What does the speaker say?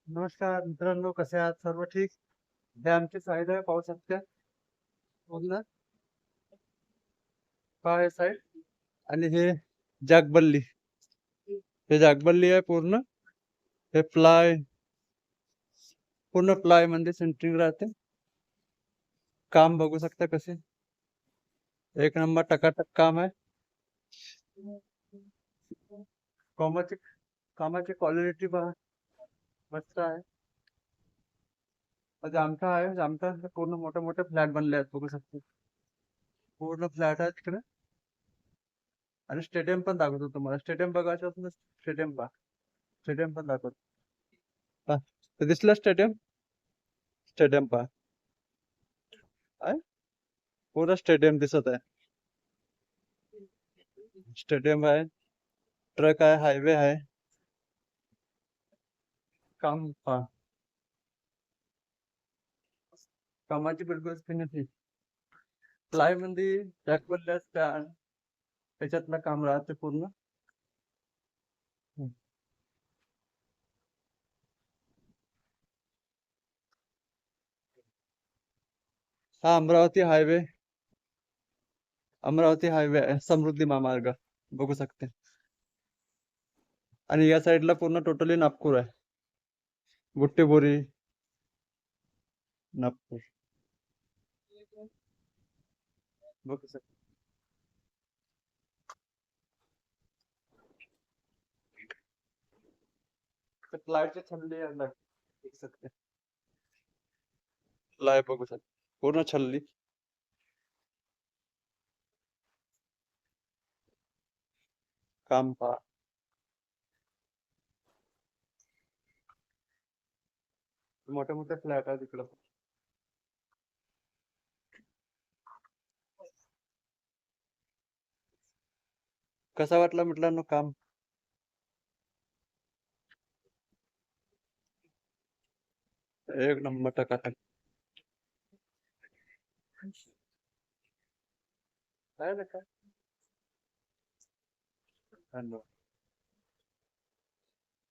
नमस्कार मित्रांनो, कसे आहात? सर्व ठीक? हे आमची साईड आहे, पाहू शकता. पूर्ण पहा हे साईड. आणि हे जागबल्ली. हे जागबल्ली आहे पूर्ण. हे प्लाय, पूर्ण प्लाय मध्ये सेंटरिंग राहते. काम बघू शकता कसे. एक नंबर टकाटक काम आहे. कामाची कामाची क्वालिटी पहा, मस्त आहे. जामठा आहे. जामठा पूर्ण मोठे मोठे फ्लॅट बनले आहेत, बघू शकता. पूर्ण फ्लॅट आहे तिकडे. आणि स्टेडियम पण दाखवतो तुम्हाला. स्टेडियम बघायचं असेल तर स्टेडियम पहा. स्टेडियम पण दाखवतो. पहा. तर दिसलं स्टेडियम. स्टेडियम पहा. आहे. पूर्ण स्टेडियम दिसत आहे. स्टेडियम आहे. ट्रक आहे. हायवे आहे. काम पहा. कामाची बिलकुल फिनिशिंग. प्लाय मध्ये जॅकबल्ल्या स्टँड त्याच्यातलं काम राहते पूर्ण. हम्म. हा अमरावती हायवे आहे. समृद्धी महामार्ग बघू शकते. आणि या साईडला पूर्ण टोटली नागपूर आहे. बुट्टीबोरी, नागपूर बघू शकते. प्लायची छल्ली आहे ना, बघू शकते. प्लाय बघू शकते. पूर्ण छल्ली. काम पहा. मोठे मोठे फ्लॅट आहे तिकडं. कसा वाटला मित्रांनो काम? एक नंबर टकाटक. काय ना काय. धन्यवाद.